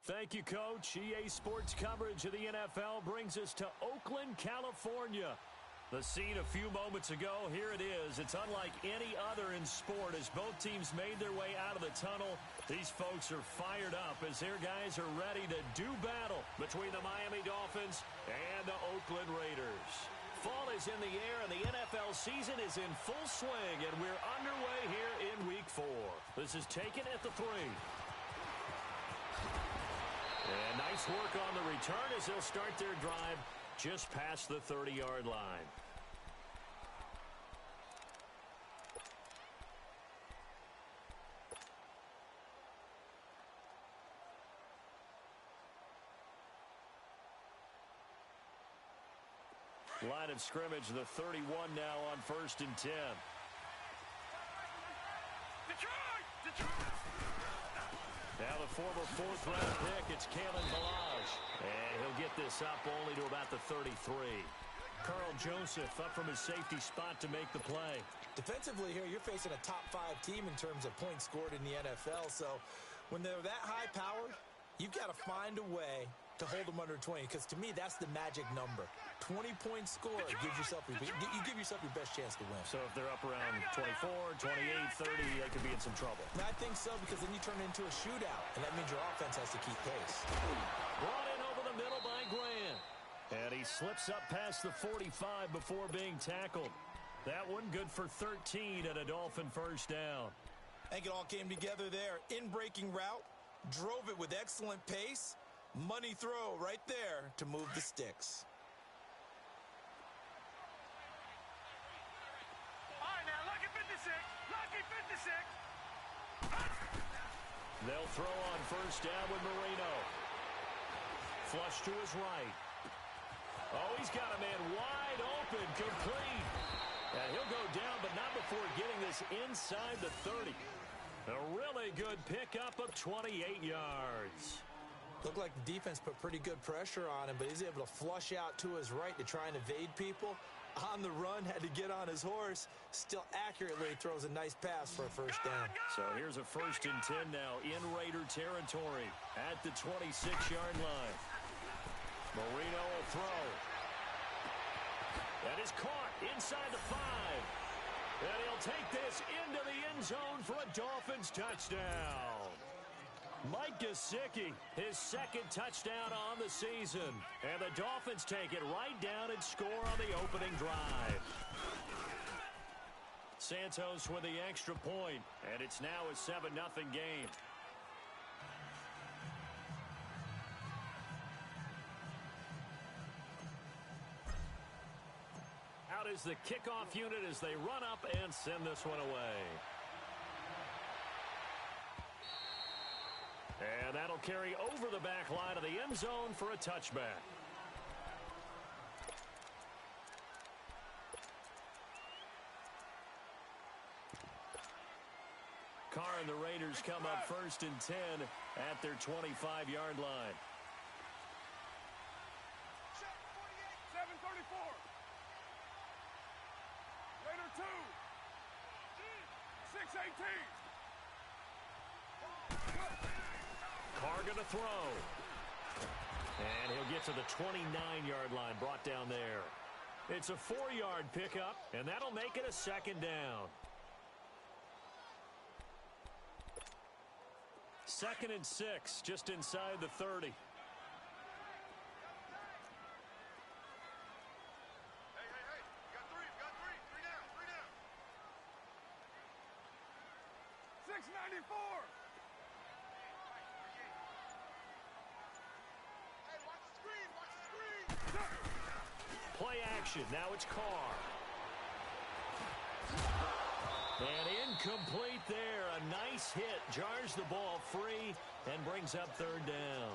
Thank you, Coach. EA Sports coverage of the NFL brings us to Oakland, California. The scene a few moments ago, here it is. It's unlike any other in sport as both teams made their way out of the tunnel. These folks are fired up as their guys are ready to do battle between the Miami Dolphins and the Oakland Raiders. Fall is in the air and the NFL season is in full swing, and we're underway here in Week 4. This is taken at the 3. And nice work on the return as they'll start their drive just past the 30-yard line. Line of scrimmage, the 31 now on 1st and 10. Now the former 4th-round pick, it's Kalen Balaj. And he'll get this up only to about the 33. Carl Joseph up from his safety spot to make the play. Defensively here, you're facing a top-5 team in terms of points scored in the NFL. So when they're that high-powered, you've got to find a way to hold them under 20, because to me, that's the magic number. 20 points scored gives yourself you give yourself your best chance to win. So if they're up around 24, 28, 30, they could be in some trouble. And I think so, because then you turn it into a shootout, and that means your offense has to keep pace. Brought in over the middle by Grant. And he slips up past the 45 before being tackled. That one good for 13 and a Dolphin first down. I think it all came together there. In-breaking route, drove it with excellent pace. Money throw right there to move the sticks. All right, now, lucky 56. Lucky 56. They'll throw on first down with Marino. Flush to his right. Oh, he's got a man wide open, complete. And he'll go down, but not before getting this inside the 30. A really good pickup of 28 yards. Looked like the defense put pretty good pressure on him, but he's able to flush out to his right to try and evade people. On the run, had to get on his horse. Still accurately throws a nice pass for a first down. So here's a 1st and 10 now in Raider territory at the 26-yard line. Marino will throw. That is caught inside the 5. And he'll take this into the end zone for a Dolphins touchdown. Mike Gesicki, his 2nd touchdown on the season. And the Dolphins take it right down and score on the opening drive. Santos with the extra point, and it's now a 7-0 game. Out is the kickoff unit as they run up and send this one away. And that'll carry over the back line of the end zone for a touchback. Carr and the Raiders come up 1st and 10 at their 25-yard line. 7:34. Raider 2. 6:18. Carr going to throw. And he'll get to the 29-yard line, brought down there. It's a 4-yard pickup, and that'll make it a 2nd down. 2nd and 6, just inside the 30. Hey, got three down. 694. Play action. Now it's Carr. And incomplete there. A nice hit. Jars the ball free and brings up 3rd down.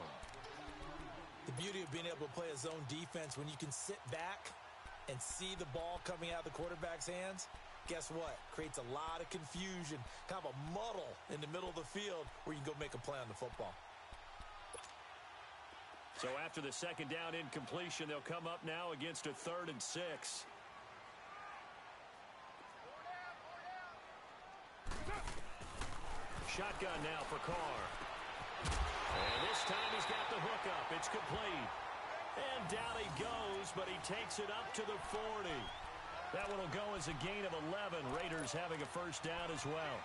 The beauty of being able to play a zone defense when you can sit back and see the ball coming out of the quarterback's hands, guess what? Creates a lot of confusion, kind of a muddle in the middle of the field where you can go make a play on the football. So after the 2nd down incompletion, they'll come up now against a 3rd and 6. Shotgun now for Carr. And this time he's complete. And down he goes, but he takes it up to the 40. That one will go as a gain of 11. Raiders having a first down as well.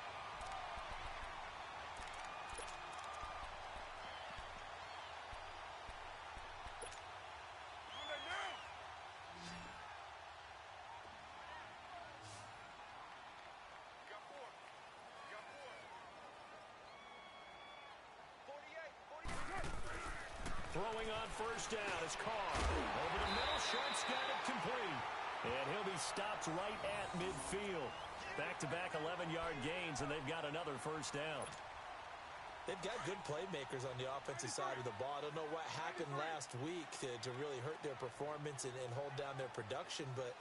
Throwing on first down is Carr. Over the middle, Sharp's got it complete. And he'll be stopped right at midfield. Back-to-back 11-yard gains, and they've got another first down. They've got good playmakers on the offensive side of the ball. I don't know what happened last week to really hurt their performance and hold down their production, but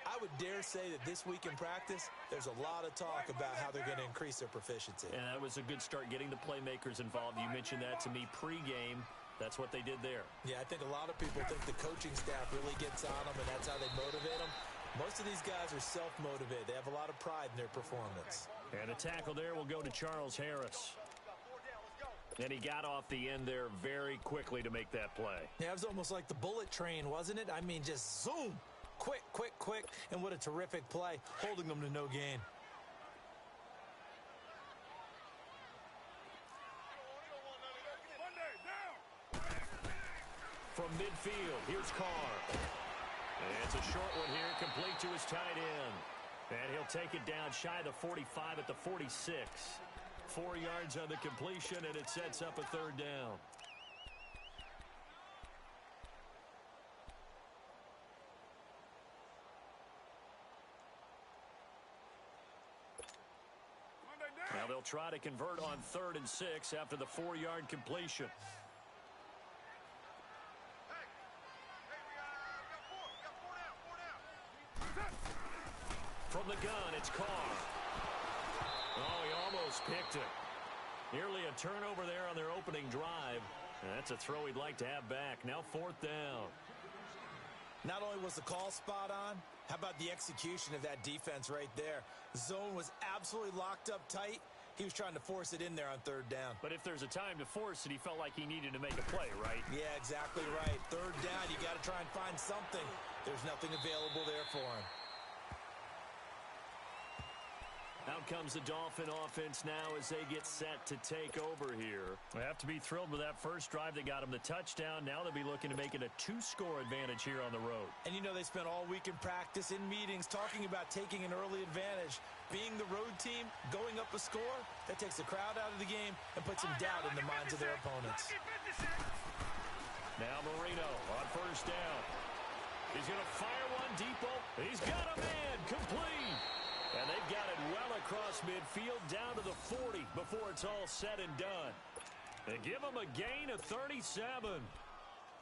I would dare say that this week in practice, there's a lot of talk about how they're going to increase their proficiency. And that was a good start getting the playmakers involved. You mentioned that to me pregame. That's what they did there. Yeah, I think a lot of people think the coaching staff really gets on them, and that's how they motivate them. Most of these guys are self-motivated. They have a lot of pride in their performance. And a tackle there will go to Charles Harris. And he got off the end there very quickly to make that play. Yeah, it was almost like the bullet train, wasn't it? I mean, just zoom. Quick, quick, quick. And what a terrific play, holding them to no gain. From midfield, here's Carr. And it's a short one here, complete to his tight end. And he'll take it down shy of the 45 at the 46. 4 yards on the completion, and it sets up a third down. Now they'll try to convert on 3rd and 6 after the 4-yard completion. From the gun, it's Carr. Oh, he almost picked it. Nearly a turnover there on their opening drive. And that's a throw he'd like to have back. Now 4th down. Not only was the call spot on, how about the execution of that defense right there? Zone was absolutely locked up tight. He was trying to force it in there on 3rd down. But if there's a time to force it, he felt like he needed to make a play, right? Yeah, exactly right. 3rd down, you got to try and find something. There's nothing available there for him. Out comes the Dolphin offense now as they get set to take over here. They have to be thrilled with that first drive that got them the touchdown. Now they'll be looking to make it a 2-score advantage here on the road. And you know they spent all week in practice, in meetings, talking about taking an early advantage. Being the road team, going up a score, that takes the crowd out of the game and puts some doubt in the minds of their opponents. Now Marino on first down. He's going to fire one deep. He's got a man complete. And they've got it well across midfield down to the 40 before it's all said and done. They give them a gain of 37.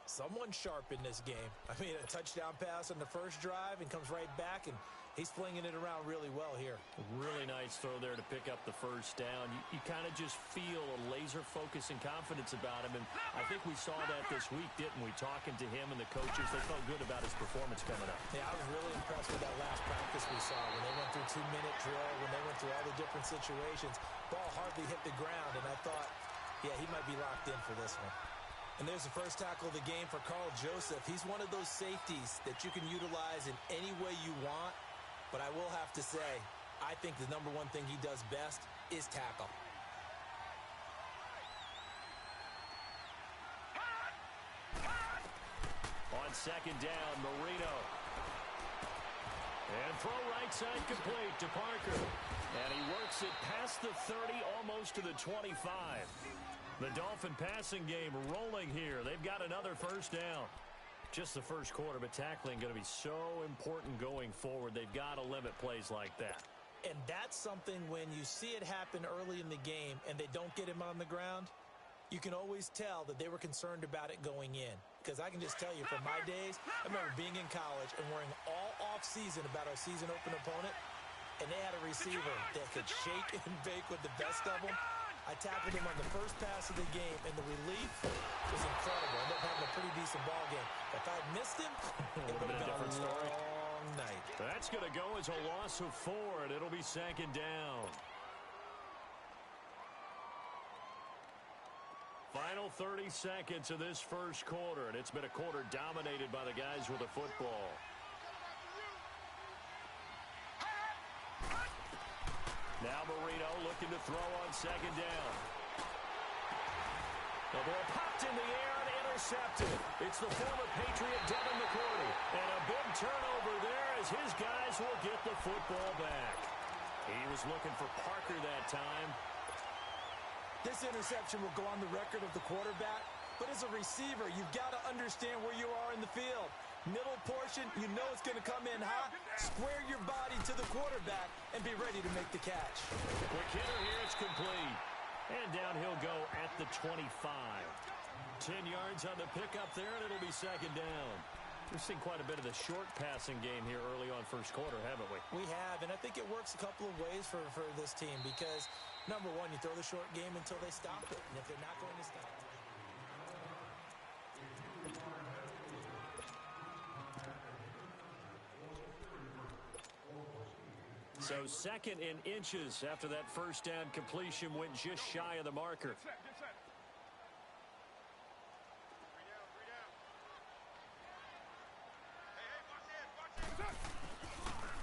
Someone sharp in this game. I mean, a touchdown pass on the first drive and comes right back, and he's flinging it around really well here. Really nice throw there to pick up the first down. You kind of just feel a laser focus and confidence about him, and I think we saw that this week, didn't we? Talking to him and the coaches, they felt good about his performance coming up. Yeah, I was really impressed with that last practice we saw when they went through 2-minute drill, when they went through all the different situations. Ball hardly hit the ground, and I thought, yeah, he might be locked in for this one. And there's the first tackle of the game for Carl Joseph. He's one of those safeties that you can utilize in any way you want. But I will have to say, I think the number one thing he does best is tackle. On 2nd down, Marino. And throw right side complete to Parker. And he works it past the 30, almost to the 25. The Dolphin passing game rolling here. They've got another first down. Just the first quarter, but tackling going to be so important going forward. They've got to limit plays like that. And that's something when you see it happen early in the game and they don't get him on the ground, you can always tell that they were concerned about it going in. Because I can just tell you from my days, I remember being in college and worrying all off-season about our season open opponent, and they had a receiver that could shake and bake with the best of them. I tackled him on the first pass of the game, and the relief was incredible. I ended up having a pretty decent ball game. If I had missed him, it would have been a different story. long night. That's going to go as a loss of 4, and it'll be 2nd down. Final 30 seconds of this first quarter, and it's been a quarter dominated by the guys with the football. Now Marino looking to throw on second down. The ball popped in the air and intercepted. It's the former Patriot Devin McCourty. And a big turnover there as his guys will get the football back. He was looking for Parker that time. This interception will go on the record of the quarterback, but as a receiver, you've got to understand where you are in the field. Middle portion, you know it's going to come in hot. Square your body to the quarterback and be ready to make the catch. Quick hitter here, it's complete. And down he'll go at the 25. 10 yards on the pickup there, and it'll be second down. We've seen quite a bit of the short passing game here early on first quarter, haven't we? We have, and I think it works a couple of ways for this team because, number one, you throw the short game until they stop it. And if they're not going to stop it. So second in inches after that first down completion went just shy of the marker. Get set.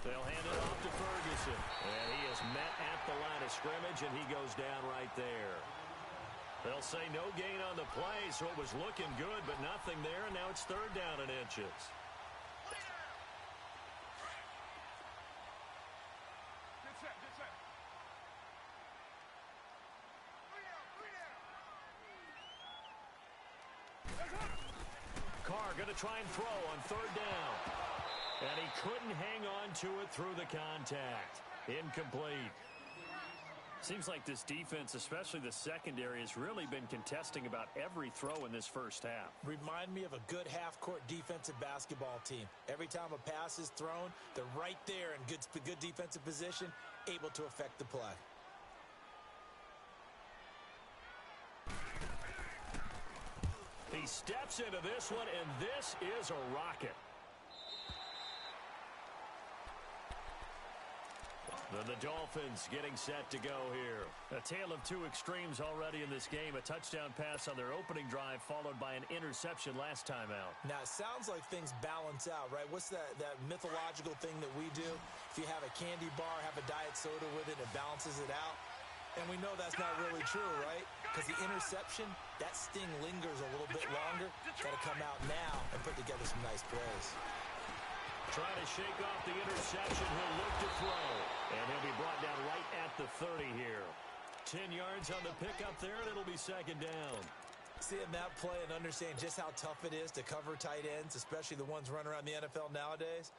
They'll hand it off to Ferguson. And he is met at the line of scrimmage, and he goes down right there. They'll say no gain on the play, so it was looking good, but nothing there, and now it's third down in inches. Get set. Carr going to try and throw on third down. And he couldn't hang on to it through the contact. Incomplete. Seems like this defense, especially the secondary, has really been contesting about every throw in this first half. Remind me of a good half-court defensive basketball team. Every time a pass is thrown, they're right there in good defensive position, able to affect the play. He steps into this one, and this is a rocket. The Dolphins getting set to go here. A tale of two extremes already in this game. A touchdown pass on their opening drive followed by an interception last time out. Now, it sounds like things balance out, right? What's that mythological thing that we do? If you have a candy bar, have a diet soda with it, it balances it out. And we know that's not really true, right? Because the interception, that sting lingers a little bit longer. Got to come out now and put together some nice plays. Trying to shake off the interception. He'll look to throw. And he'll be brought down right at the 30 here. 10 yards on the pickup there, and it'll be second down. Seeing that play and understand just how tough it is to cover tight ends, especially the ones running around the NFL nowadays,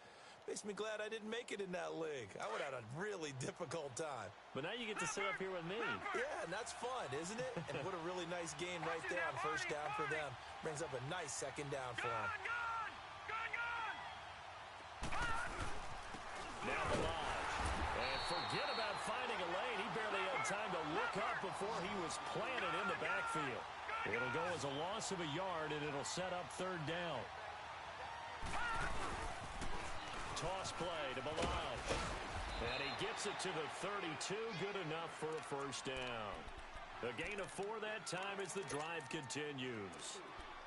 makes me glad I didn't make it in that league. I would have had a really difficult time. But now you get to sit up here with me. Yeah, and that's fun, isn't it? And what a really nice game right there on first down for them. Brings up a nice second down for them. Now Balaj. And forget about finding a lane. He barely had time to look up before he was planted in the backfield. It'll go as a loss of a yard, and it'll set up third down. Toss play to Balaj. And he gets it to the 32. Good enough for a first down. A gain of 4 that time as the drive continues.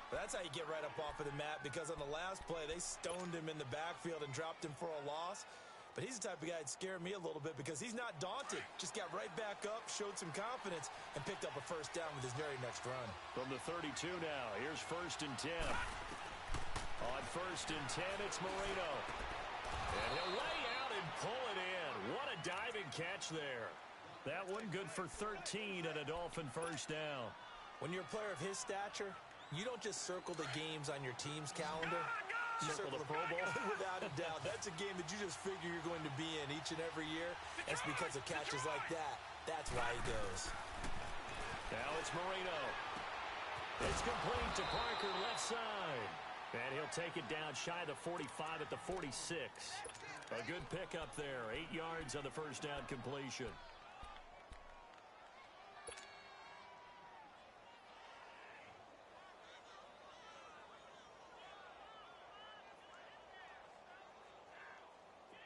That's how you get right up off of the mat, because on the last play, they stoned him in the backfield and dropped him for a loss. But he's the type of guy that scared me a little bit because he's not daunted. Just got right back up, showed some confidence, and picked up a first down with his very next run. From the 32 now, here's first and 10. On first and 10, it's Marino. And he'll lay out and pull it in. What a diving catch there. That one good for 13 and a Dolphin first down. When you're a player of his stature, you don't just circle the games on your team's calendar. You circle the Pro Bowl? Without a doubt. That's a game that you just figure you're going to be in each and every year. It's because of catches like that. That's why he goes. Now it's Marino. It's complete to Parker left side. And he'll take it down shy of the 45 at the 46. A good pickup there. 8 yards on the first down completion.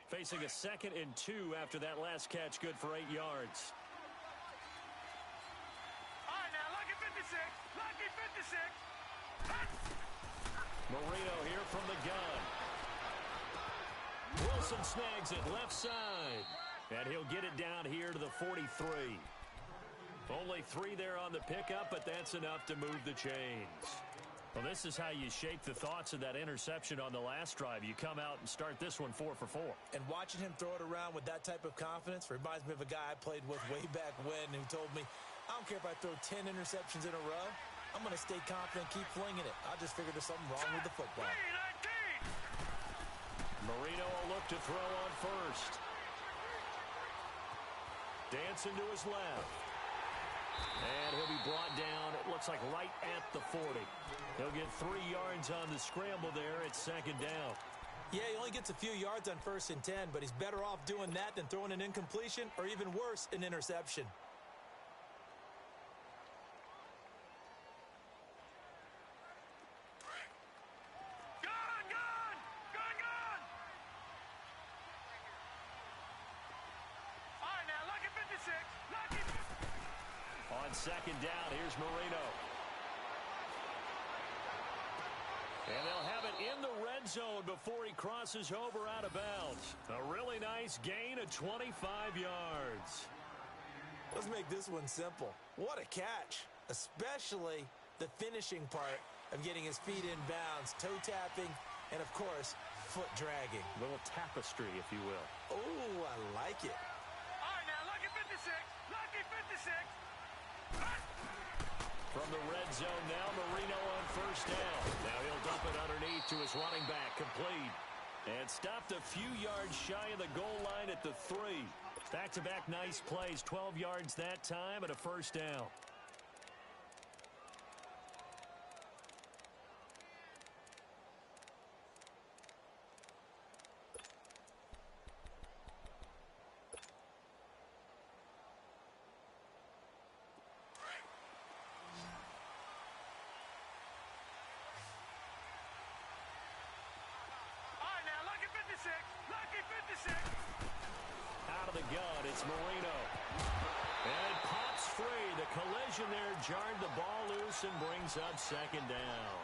Facing a 2nd and 2 after that last catch, good for 8 yards. All right, now, lucky 56. Lucky 56. Marino here from the gun. Wilson snags it left side. And he'll get it down here to the 43. Only 3 there on the pickup, but that's enough to move the chains. Well, this is how you shape the thoughts of that interception on the last drive. You come out and start this one 4 for 4. And watching him throw it around with that type of confidence reminds me of a guy I played with way back when who told me, I don't care if I throw 10 interceptions in a row. I'm going to stay confident, keep flinging it. I just figured there's something wrong with the football. Marino will look to throw on first. Dancing to his left. And he'll be brought down, it looks like right at the 40. He'll get 3 yards on the scramble there at second down. Yeah, he only gets a few yards on 1st and 10, but he's better off doing that than throwing an incompletion or even worse, an interception. On second down, here's Marino. And they'll have it in the red zone before he crosses over out of bounds. A really nice gain of 25 yards. Let's make this one simple. What a catch, especially the finishing part of getting his feet in bounds, toe tapping, and of course, foot dragging. A little tapestry, if you will. Oh, I like it. All right, now, lucky 56. Lucky 56. From the red zone now, Marino on first down. Now he'll dump it underneath to his running back, complete. And stopped a few yards shy of the goal line at the 3. Back-to-back nice plays, 12 yards that time and a first down. Lucky 56. Out of the gun, it's Marino. And it pops free. The collision there jarred the ball loose and brings up second down.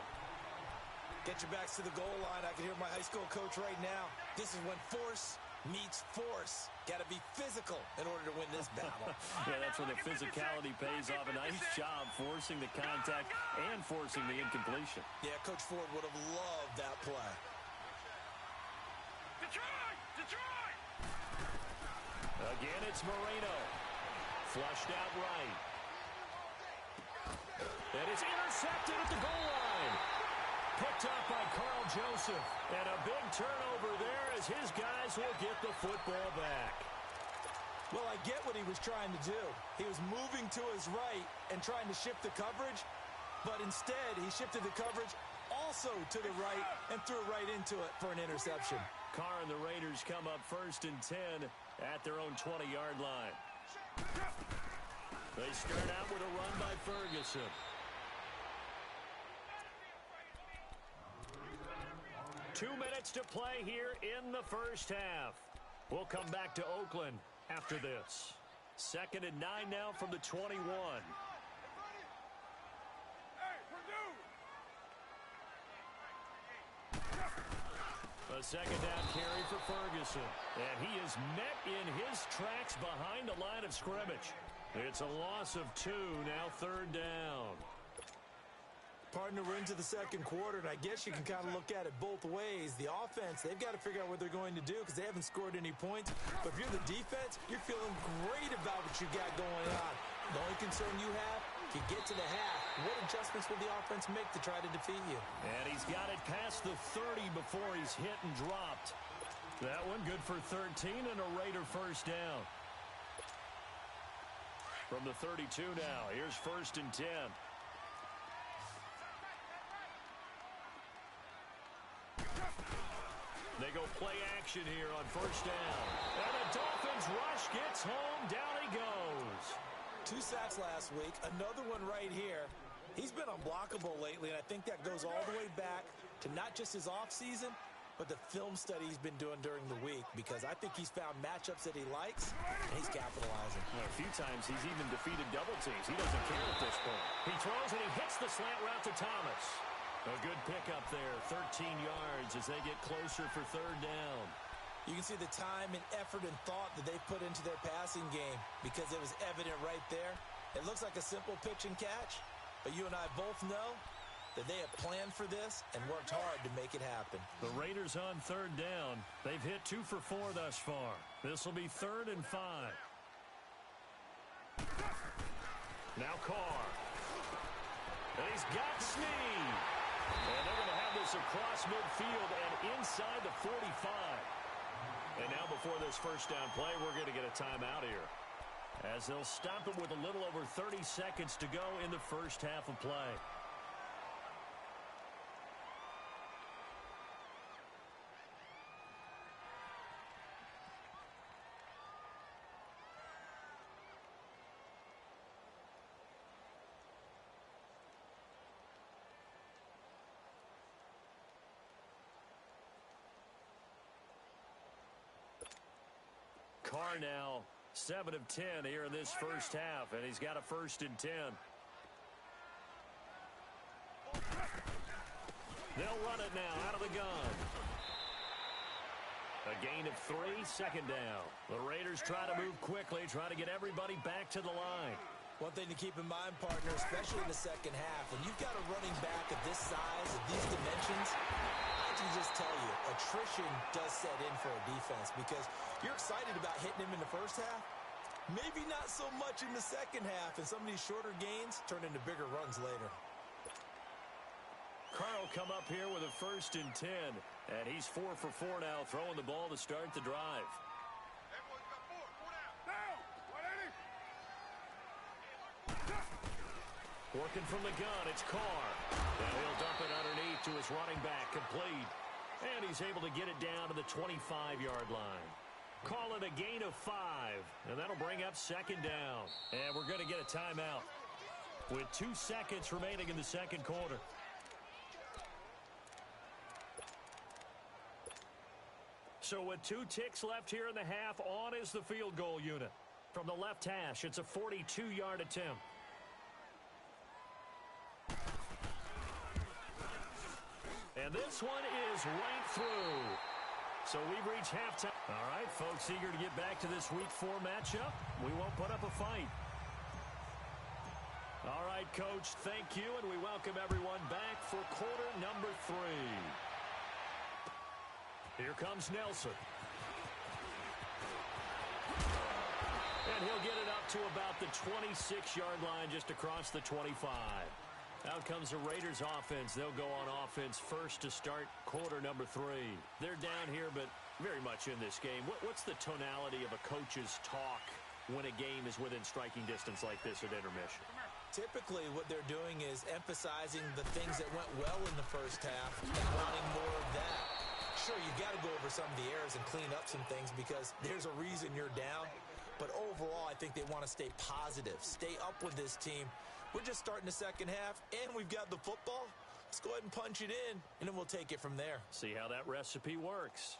Get your backs to the goal line. I can hear my high school coach right now. This is when force meets force. Got to be physical in order to win this battle. Yeah, that's when the physicality pays off. A nice job forcing the contact and forcing the incompletion. Yeah, Coach Ford would have loved that play. Detroit! Detroit! Again, it's Marino. Flushed out right. And it's intercepted at the goal line. Picked up by Carl Joseph. And a big turnover there as his guys will get the football back. Well, I get what he was trying to do. He was moving to his right and trying to shift the coverage. But instead, he shifted the coverage also to the right and threw right into it for an interception. Carr and the Raiders come up 1st and 10 at their own 20-yard line. They start out with a run by Ferguson. Two minutes to play here in the first half. We'll come back to Oakland after this. 2nd and 9 now from the 21. A second down carry for Ferguson. And he is met in his tracks behind the line of scrimmage. It's a loss of 2, now 3rd down. Partner, we're into the second quarter, and I guess you can kind of look at it both ways. The offense, they've got to figure out what they're going to do because they haven't scored any points. But if you're the defense, you're feeling great about what you got going on. The only concern you have, if you get to the half, what adjustments will the offense make to try to defeat you? And he's got it past the 30 before he's hit and dropped. That one good for 13 and a Raider first down. From the 32 now, here's 1st and 10. They go play action here on first down. And the Dolphins rush gets home. Down he goes. 2 sacks last week. Another one right here. He's been unblockable lately, and I think that goes all the way back to not just his offseason, but the film study he's been doing during the week, because I think he's found matchups that he likes, and he's capitalizing. Well, a few times he's even defeated double teams. He doesn't care at this point. He throws and he hits the slant route to Thomas. A good pickup there, 13 yards as they get closer for third down. You can see the time and effort and thought that they put into their passing game because it was evident right there. It looks like a simple pitch and catch, but you and I both know that they have planned for this and worked hard to make it happen. The Raiders on third down. They've hit 2 for 4 thus far. This will be 3rd and 5. Now Carr. And he's got Snead. And they're going to have this across midfield and inside the 45. And now before this first down play, we're going to get a timeout here, as they'll stop it with a little over 30 seconds to go in the first half of play. Carr now 7 of 10 here in this first half, and he's got a 1st and 10. They'll run it now out of the gun. A gain of 3, 2nd down. The Raiders try to move quickly, try to get everybody back to the line. One thing to keep in mind, partner, especially in the second half, when you've got a running back of this size, of these dimensions, I can just tell you, attrition does set in for a defense because you're excited about hitting him in the first half. Maybe not so much in the second half, and some of these shorter gains turn into bigger runs later. Carr will come up here with a 1st and 10, and he's 4 for 4 now, throwing the ball to start the drive. Working from the gun, it's Carr. And he'll dump it underneath to his running back, complete. And he's able to get it down to the 25-yard line. Call it a gain of 5, and that'll bring up 2nd down. And we're going to get a timeout with 2 seconds remaining in the second quarter. So with 2 ticks left here in the half, on is the field goal unit. From the left hash, it's a 42-yard attempt. And this one is right through. So we've reached halftime. All right, folks, eager to get back to this Week 4 matchup. We won't put up a fight. All right, Coach, thank you, and we welcome everyone back for quarter number 3. Here comes Nelson. And he'll get it up to about the 26-yard line, just across the 25. Out comes the Raiders offense. They'll go on offense first to start quarter number 3. They're down here, but very much in this game. What's the tonality of a coach's talk when a game is within striking distance like this at intermission? Typically, what they're doing is emphasizing the things that went well in the first half and wanting more of that. Sure, you got to go over some of the errors and clean up some things because there's a reason you're down. But overall, I think they want to stay positive, stay up with this team. We're just starting the second half, and we've got the football. Let's go ahead and punch it in, and then we'll take it from there. See how that recipe works.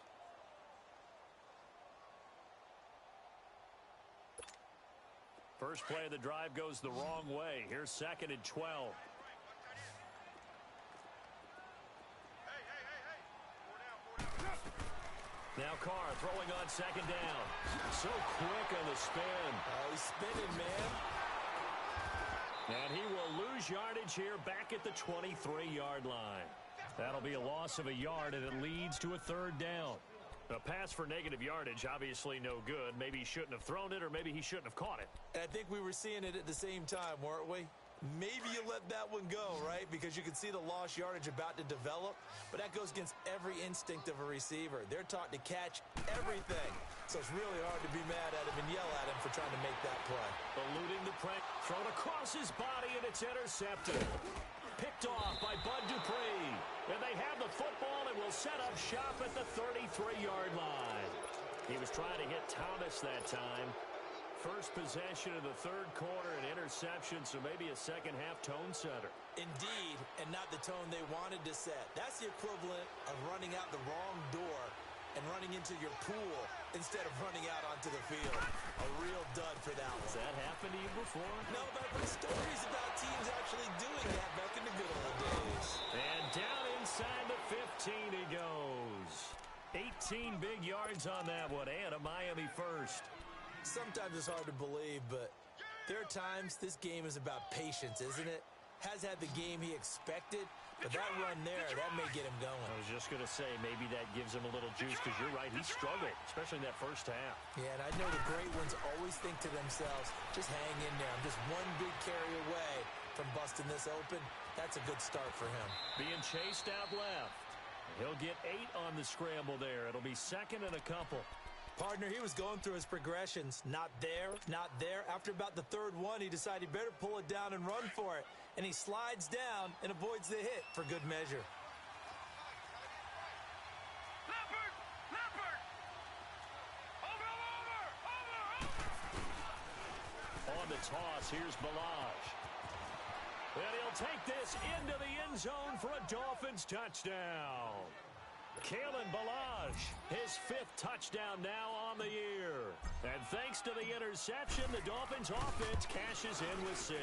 First play of the drive goes the wrong way. Here's 2nd and 12. Now Carr throwing on 2nd down. So quick on the spin. He's spinning, man. And he will lose yardage here back at the 23-yard line. That'll be a loss of a yard, and it leads to a 3rd down. A pass for negative yardage, obviously no good. Maybe he shouldn't have thrown it, or maybe he shouldn't have caught it. And I think we were seeing it at the same time, weren't we? Maybe you let that one go, right? Because you can see the lost yardage about to develop. But that goes against every instinct of a receiver. They're taught to catch everything. So it's really hard to be mad at him and yell at him for trying to make that play. Eluding the pressure. Thrown across his body, and it's intercepted. Picked off by Bud Dupree. And they have the football and will set up shop at the 33-yard line. He was trying to hit Thomas that time. First possession of the 3rd quarter, an interception, so maybe a second-half tone setter. Indeed, and not the tone they wanted to set. That's the equivalent of running out the wrong door and running into your pool instead of running out onto the field. A real dud for that one. Has that happened to you before? No, but I've heard stories about teams actually doing that back in the good old days. And 18 big yards on that one, and a Miami first. Sometimes it's hard to believe, but there are times this game is about patience, isn't it? Has had the game he expected, but that run there, that may get him going. I was just going to say, maybe that gives him a little juice, because you're right, he struggled, especially in that first half. Yeah, and I know the great ones always think to themselves, just hang in there. I'm just one big carry away from busting this open. That's a good start for him. Being chased out left. He'll get 8 on the scramble there. It'll be second and a couple. Partner, he was going through his progressions. Not there, not there. After about the third one, he decided he better pull it down and run for it. And he slides down and avoids the hit for good measure. Leopard! Leopard! Over! On the toss, here's Balaj. And he'll take this into the end zone for a Dolphins touchdown. Kalen Balaj, his 5th touchdown now on the year. And thanks to the interception, the Dolphins offense cashes in with 6.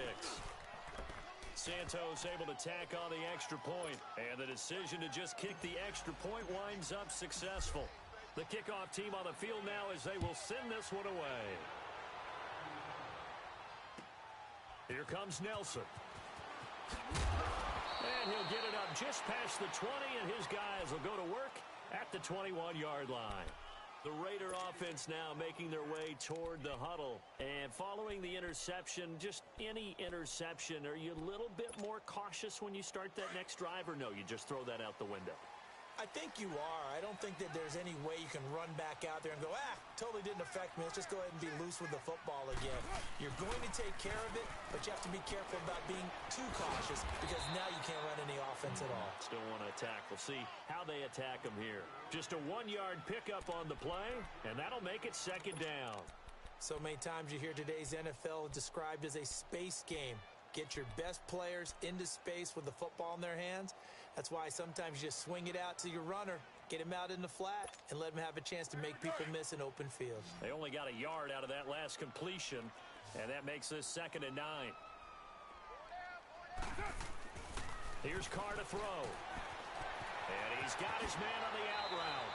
Santos able to tack on the extra point, and the decision to just kick the extra point winds up successful. The kickoff team on the field now as they will send this one away. Here comes Nelson. And he'll get it up just past the 20, and his guys will go to work at the 21-yard line. The Raider offense now making their way toward the huddle. And following the interception, just any interception, are you a little bit more cautious when you start that next drive, or no, you just throw that out the window? I think you are. I don't think that there's any way you can run back out there and go, totally didn't affect me. Let's just go ahead and be loose with the football again. You're going to take care of it, but you have to be careful about being too cautious, because now you can't run any offense at all. Still want to attack. We'll see how they attack them here. Just a 1-yard pickup on the play, and that'll make it second down. So many times you hear today's NFL described as a space game. Get your best players into space with the football in their hands. That's why sometimes you just swing it out to your runner, get him out in the flat, and let him have a chance to make people miss in open field. They only got a yard out of that last completion, and that makes this second and 9. Here's Carr to throw. And he's got his man on the out route.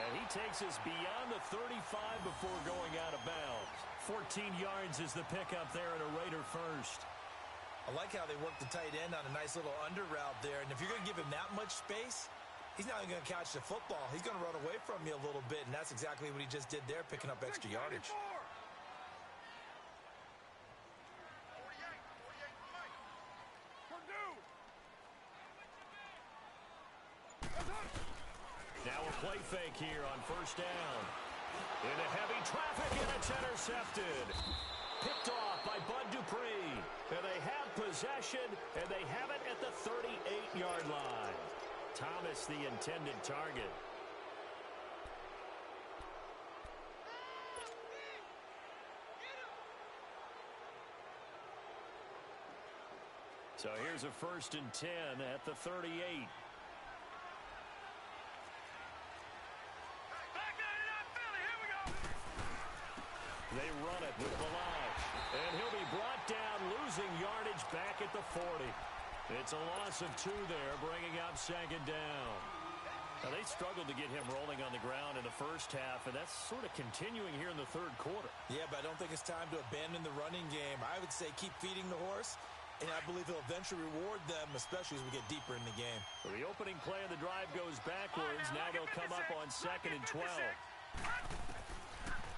And he takes us beyond the 35 before going out of bounds. 14 yards is the pickup there at a Raider first. I like how they work the tight end on a nice little under route there. And if you're going to give him that much space, he's not even going to catch the football. He's going to run away from you a little bit, and that's exactly what he just did there, picking up extra yardage. Now a play fake here on first down. Into heavy traffic, and it's intercepted. Picked off by Bud Dupree. And they have possession, and they have it at the 38-yard line. Thomas, the intended target. So here's a 1st and 10 at the 38. They run it with Balaj. And he'll be brought down, losing yardage back at the 40. It's a loss of 2 there, bringing up second down. Now, they struggled to get him rolling on the ground in the first half, and that's sort of continuing here in the third quarter. Yeah, but I don't think it's time to abandon the running game. I would say keep feeding the horse, and I believe he'll eventually reward them, especially as we get deeper in the game. So the opening play of the drive goes backwards. Now they'll come up on 2nd and 12.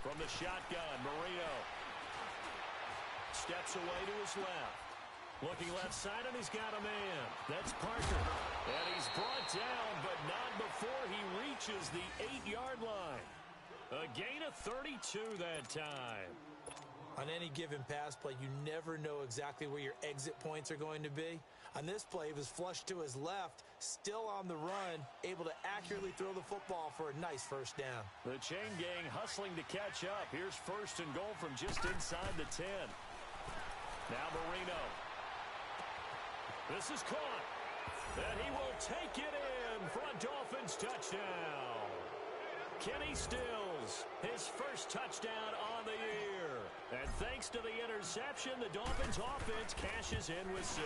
From the shotgun, Marino steps away to his left. Looking left side, and he's got a man. That's Parker. And he's brought down, but not before he reaches the 8-yard line. A gain of 32 that time. On any given pass play, you never know exactly where your exit points are going to be. On this play, he was flushed to his left, still on the run, able to accurately throw the football for a nice first down. The chain gang hustling to catch up. Here's 1st and goal from just inside the 10. Now Marino. This is caught. And he will take it in for a Dolphins touchdown. Kenny Stills, his first touchdown on the year. And thanks to the interception, the Dolphins offense cashes in with 6.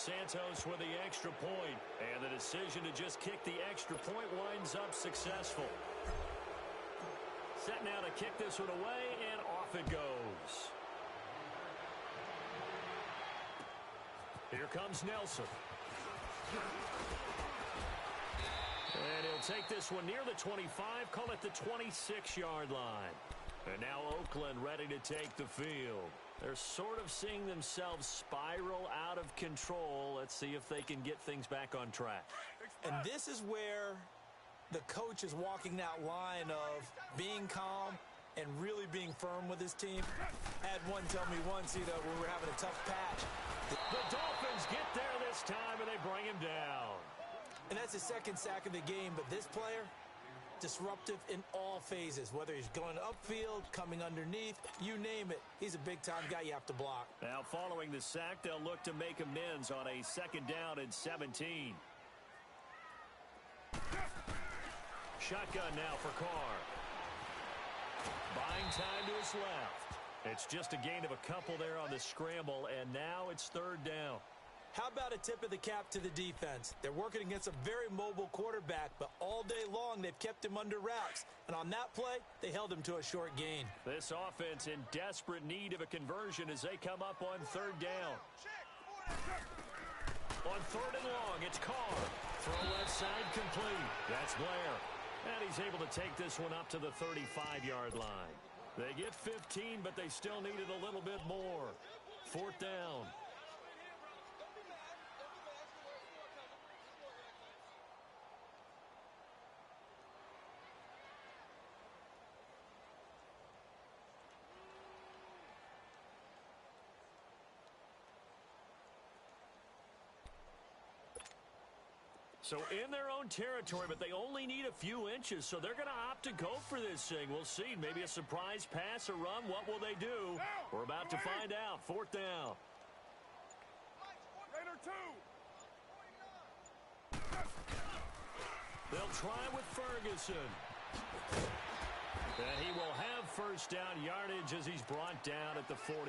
Santos with the extra point, and the decision to just kick the extra point winds up successful. Set now to kick this one away, and off it goes. Here comes Nelson. And he'll take this one near the 25, call it the 26-yard line. And now Oakland ready to take the field. They're sort of seeing themselves spiral out of control. Let's see if they can get things back on track. And this is where the coach is walking that line of being calm and really being firm with his team. I had one tell me once, when we were having a tough patch. The Dolphins get there this time, and they bring him down. And that's the second sack of the game, but this player, disruptive in all phases, whether he's going upfield, coming underneath, you name it. He's a big-time guy you have to block. Now, following the sack, they'll look to make amends on a 2nd down and 17. Shotgun now for Carr. Buying time to his left. It's just a gain of a couple there on the scramble, and now it's 3rd down. How about a tip of the cap to the defense? They're working against a very mobile quarterback, but all day long they've kept him under wraps. And on that play, they held him to a short gain. This offense in desperate need of a conversion as they come up on 3rd down. On 3rd and long, it's Carr. Throw left side complete. That's Blair. And he's able to take this one up to the 35-yard line. They get 15, but they still needed a little bit more. 4th down. So in their own territory, but they only need a few inches, so they're going to opt to go for this thing. We'll see. Maybe a surprise pass or run. What will they do? We're about to find out. 4th down. Raider 2. They'll try with Ferguson. And he will have 1st down yardage as he's brought down at the 41.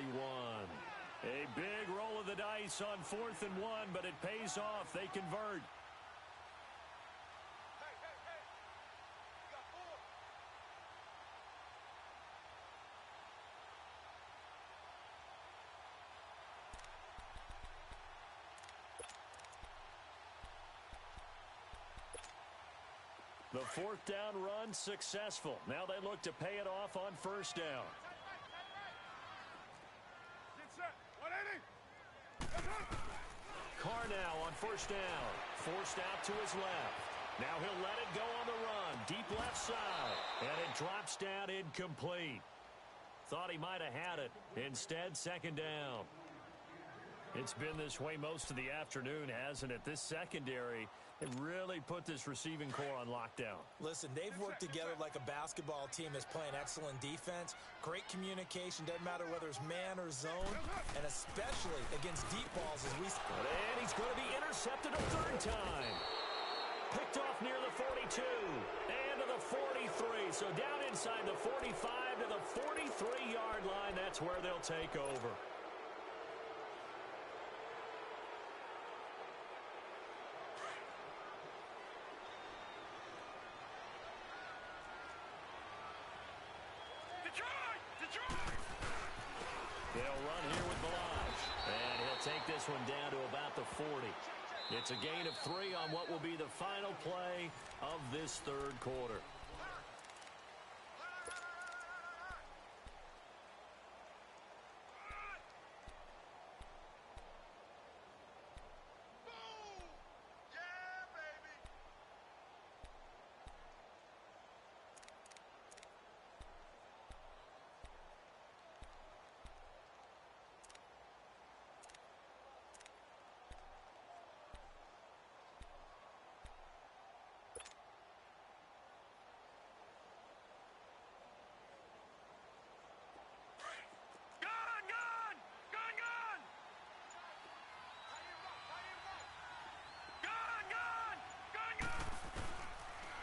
A big roll of the dice on 4th and 1, but it pays off. They convert. The 4th down run successful. Now they look to pay it off on 1st down. Get set. 180. Carr now on 1st down. Forced out to his left. Now he'll let it go on the run. Deep left side. And it drops down incomplete. Thought he might have had it. Instead, 2nd down. It's been this way most of the afternoon, hasn't it? This secondary, it really put this receiving core on lockdown. Listen, they've worked together like a basketball team that's playing excellent defense. Great communication, doesn't matter whether it's man or zone, and especially against deep balls as we... And he's going to be intercepted a 3rd time. Picked off near the 42 and to the 43. So down inside the 45 to the 43-yard line. That's where they'll take over. They'll run here with Balazs. And he'll take this one down to about the 40. It's a gain of 3 on what will be the final play of this 3rd quarter.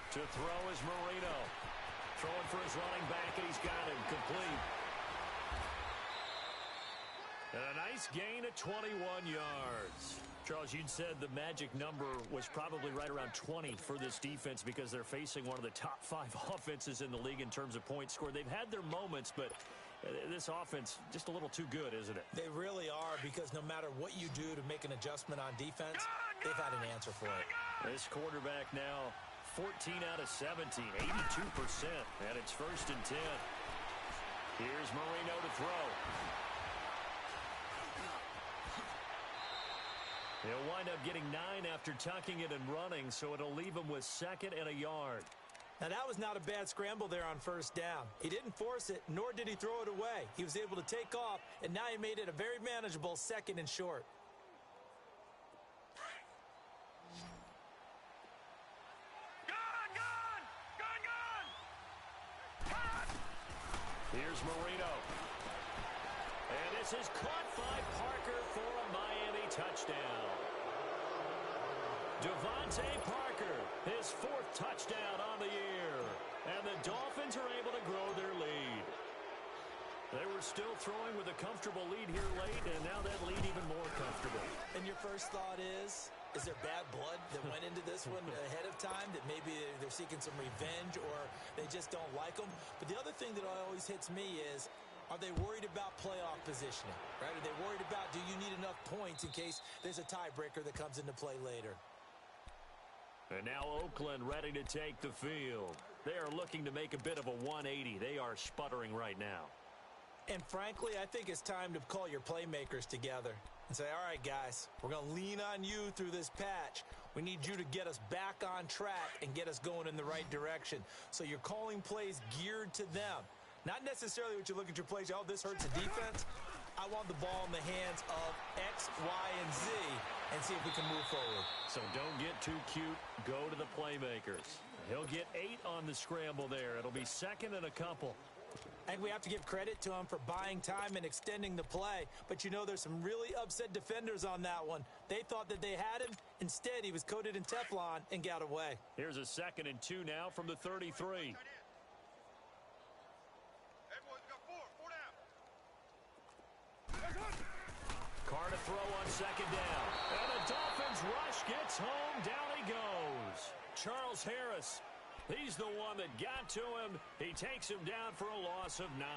To throw is Marino. Throwing for his running back, and he's got him complete. And a nice Nice gain of 21 yards. Charles, you'd said the magic number was probably right around 20 for this defense because they're facing one of the top 5 offenses in the league in terms of points scored. They've had their moments, but this offense just a little too good, isn't it? They really are, because no matter what you do to make an adjustment on defense, they've had an answer for it. This quarterback now 14 out of 17, 82%, and it's 1st and 10. Here's Marino to throw. He'll wind up getting 9 after tucking it and running, so it'll leave him with 2nd and a yard. Now, that was not a bad scramble there on 1st down. He didn't force it, nor did he throw it away. He was able to take off, and now he made it a very manageable 2nd and short. Here's Marino. And this is caught by Parker for a Miami touchdown. Devontae Parker, his 4th touchdown on the year. And the Dolphins are able to grow their lead. They were still throwing with a comfortable lead here late, and now that lead even more comfortable. And your first thought is there bad blood that went into this one ahead of time, that maybe they're seeking some revenge or they just don't like them? But the other thing that always hits me is, are they worried about playoff positioning, right? Are they worried about, do you need enough points in case there's a tiebreaker that comes into play later? And now Oakland ready to take the field. They are looking to make a bit of a 180. They are sputtering right now. And frankly, I think it's time to call your playmakers together and say, all right, guys, we're going to lean on you through this patch. We need you to get us back on track and get us going in the right direction. So you're calling plays geared to them. Not necessarily what you look at your plays, oh, this hurts the defense. I want the ball in the hands of X, Y, and Z and see if we can move forward. So don't get too cute. Go to the playmakers. He'll get 8 on the scramble there. It'll be 2nd and a couple. I think we have to give credit to him for buying time and extending the play. But, you know, there's some really upset defenders on that one. They thought that they had him. Instead, he was coated in Teflon and got away. Here's a 2nd and 2 now from the 33. Carr to throw on 2nd down. And the Dolphins rush gets home. Down he goes. Charles Harris. He's the one that got to him. He takes him down for a loss of 9.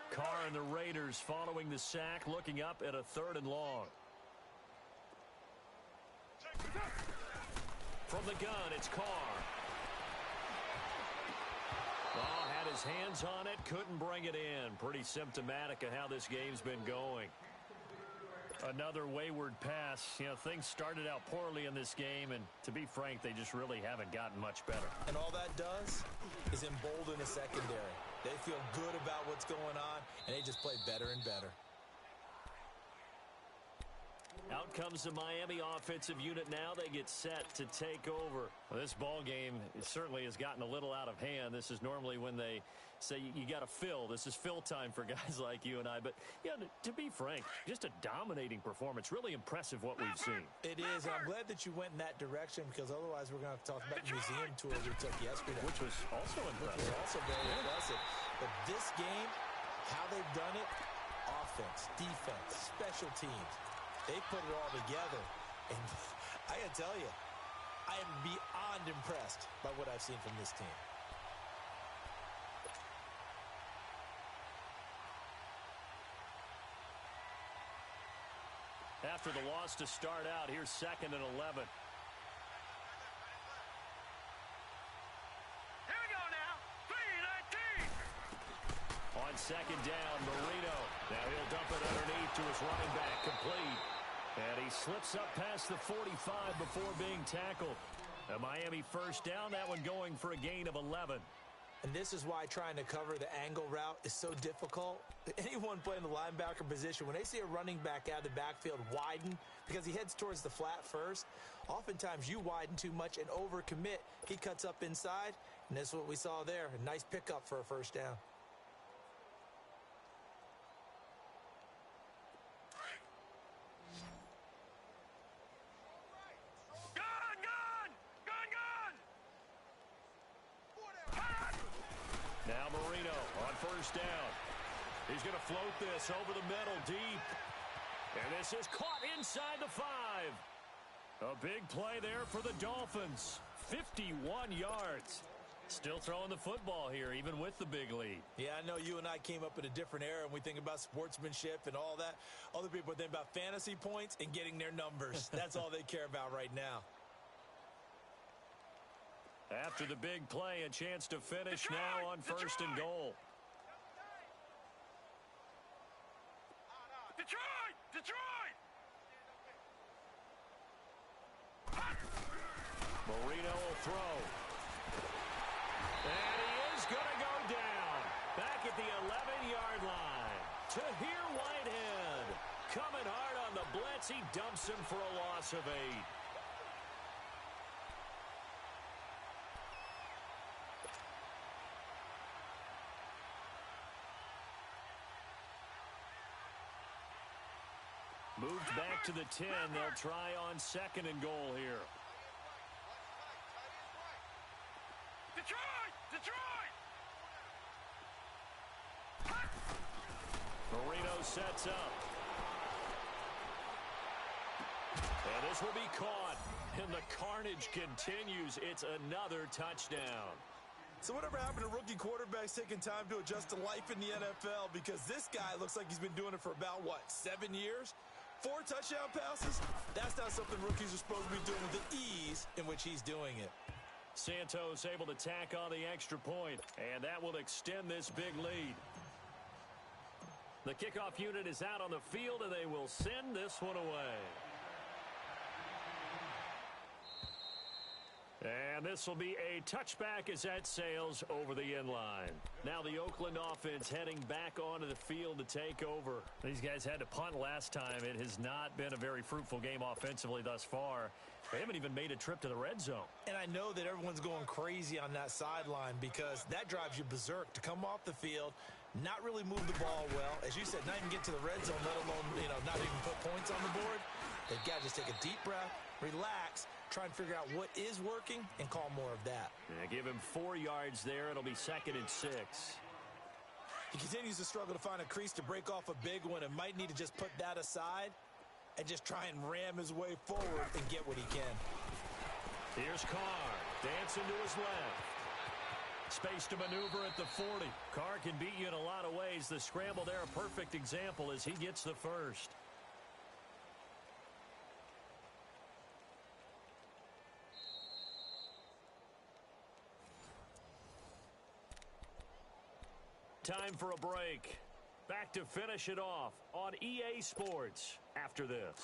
Carr and the Raiders following the sack, looking up at a 3rd and long. From the gun, it's Carr. Oh, had his hands on it, couldn't bring it in. Pretty symptomatic of how this game's been going. Another wayward pass. You know, things started out poorly in this game, and to be frank, they just really haven't gotten much better. And all that does is embolden the secondary. They feel good about what's going on, and they just play better and better. Out comes the Miami offensive unit now. They get set to take over. Well, this ball game certainly has gotten a little out of hand. This is normally when they say you got to fill. This is fill time for guys like you and I. But, yeah, to be frank, just a dominating performance. Really impressive what we've seen. It is. And I'm glad that you went in that direction, because otherwise we're going to have to talk about the museum tour we took yesterday. Which was also impressive. Which was also very impressive. But this game, how they've done it, offense, defense, special teams, they put it all together. And I got to tell you, I am beyond impressed by what I've seen from this team. After the loss to start out, here's 2nd and 11. Here we go now. 3-19. On 2nd down, Marino. Now he'll dump it underneath to his running back, complete. And he slips up past the 45 before being tackled. A Miami 1st down, that one going for a gain of 11. And this is why trying to cover the angle route is so difficult. Anyone playing the linebacker position, when they see a running back out of the backfield widen because he heads towards the flat first, oftentimes you widen too much and overcommit. He cuts up inside, and that's what we saw there. A nice pickup for a 1st down. Now Marino on first down. He's going to float this over the middle deep. And this is caught inside the 5. A big play there for the Dolphins. 51 yards. Still throwing the football here, even with the big lead. Yeah, I know you and I came up in a different era, and we think about sportsmanship and all that. Other people think about fantasy points and getting their numbers. That's all they care about right now. After the big play, a chance to finish now on first and goal. Detroit! Detroit! Marino will throw. And he is going to go down. Back at the 11-yard line. Tahir Whitehead. Coming hard on the blitz. He dumps him for a loss of 8. Moved back to the 10. They'll try on second and goal here. Detroit! Detroit! Marino sets up. And this will be caught. And the carnage continues. It's another touchdown. So whatever happened to rookie quarterbacks taking time to adjust to life in the NFL? Because this guy looks like he's been doing it for about, 7 years? 4 touchdown passes? That's not something rookies are supposed to be doing with the ease in which he's doing it. Santos able to tack on the extra point, and that will extend this big lead. The kickoff unit is out on the field, and they will send this one away. And this will be a touchback as that sails over the end line. Now the Oakland offense heading back onto the field to take over. These guys had to punt last time. It has not been a very fruitful game offensively thus far. They haven't even made a trip to the red zone. And I know that everyone's going crazy on that sideline because that drives you berserk to come off the field, not really move the ball well. As you said, not even get to the red zone, let alone, not even put points on the board. They've got to just take a deep breath, relax, try and figure out what is working, and call more of that. Yeah, give him 4 yards there. It'll be 2nd and 6. He continues to struggle to find a crease to break off a big one and might need to just put that aside and just try and ram his way forward and get what he can. Here's Carr, dancing to his left. Space to maneuver at the 40. Carr can beat you in a lot of ways. The scramble there, a perfect example as he gets the first. Time for a break. Back to finish it off on EA Sports after this.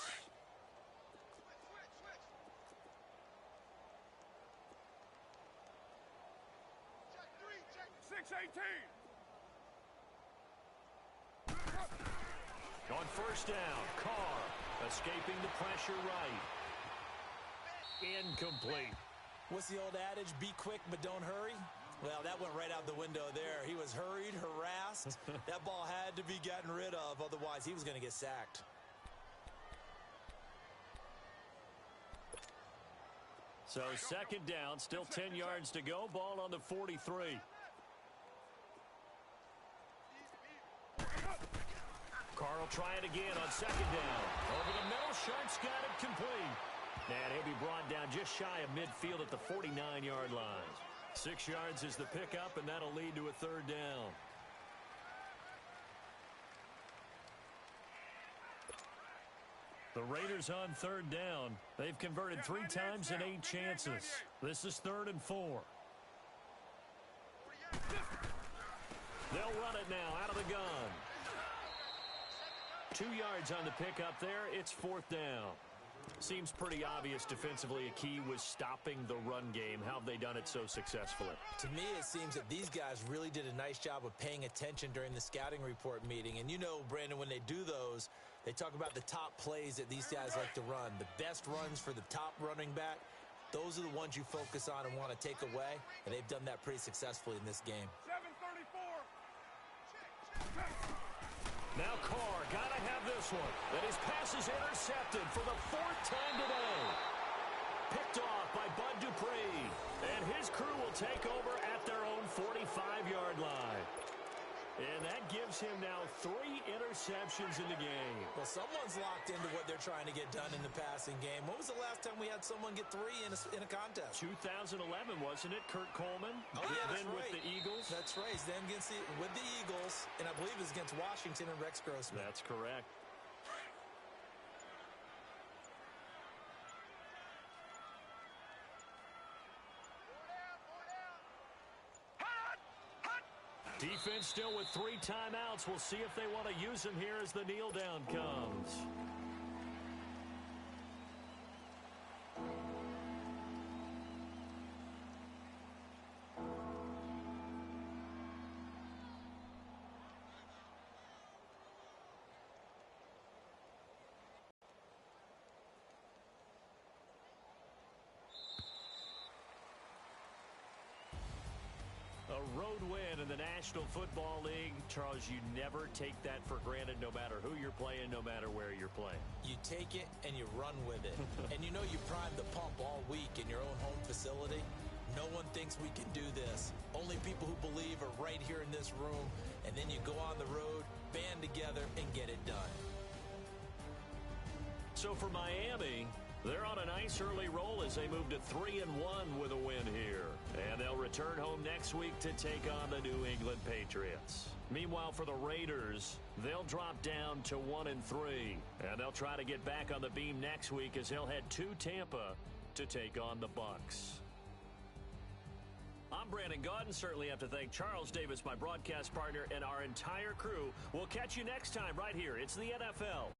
On first down, Carr escaping the pressure right. Incomplete. What's the old adage? Be quick, but don't hurry. Well, that went right out the window there. He was hurried, harassed. That ball had to be gotten rid of. Otherwise, he was going to get sacked. So 2nd down, still 10 yards to go. Ball on the 43. Carr will try it again on 2nd down. Over the middle, Sharp's got it complete. And he'll be brought down just shy of midfield at the 49-yard line. 6 yards is the pickup, and that'll lead to a 3rd down. The Raiders on 3rd down. They've converted 3 times in 8 chances. This is 3rd and 4. They'll run it now out of the gun. 2 yards on the pickup there. It's 4th down. Seems pretty obvious defensively a key was stopping the run game. How have they done it so successfully? To me, it seems that these guys really did a nice job of paying attention during the scouting report meeting. And you know, Brandon, when they do those, they talk about the top plays that these guys like to run. The best runs for the top running back, those are the ones you focus on and want to take away. And they've done that pretty successfully in this game. 7:34. Now Carr, gotta have this one. And his pass is intercepted for the 4th time today. Picked off by Bud Dupree. And his crew will take over at their own 45-yard line. And that gives him now 3 interceptions in the game. Well, someone's locked into what they're trying to get done in the passing game. When was the last time we had someone get 3 in a contest? 2011, wasn't it? Kurt Coleman. Oh, yeah, that's then right. with the Eagles. That's right. He's then with the Eagles, and I believe it was against Washington and Rex Grossman. That's correct. Defense still with 3 timeouts. We'll see if they want to use them here as the kneel down comes. A road win in the National Football League. Charles, you never take that for granted no matter who you're playing, no matter where you're playing. You take it and you run with it. And you know you primed the pump all week in your own home facility. No one thinks we can do this. Only people who believe are right here in this room. And then you go on the road, band together, and get it done. So for Miami, they're on a nice early roll as they move to 3-1 with a win here. And they'll return home next week to take on the New England Patriots. Meanwhile, for the Raiders, they'll drop down to 1-3. And they'll try to get back on the beam next week as they'll head to Tampa to take on the Bucs. I'm Brandon Gaudin. Certainly have to thank Charles Davis, my broadcast partner, and our entire crew. We'll catch you next time right here. It's the NFL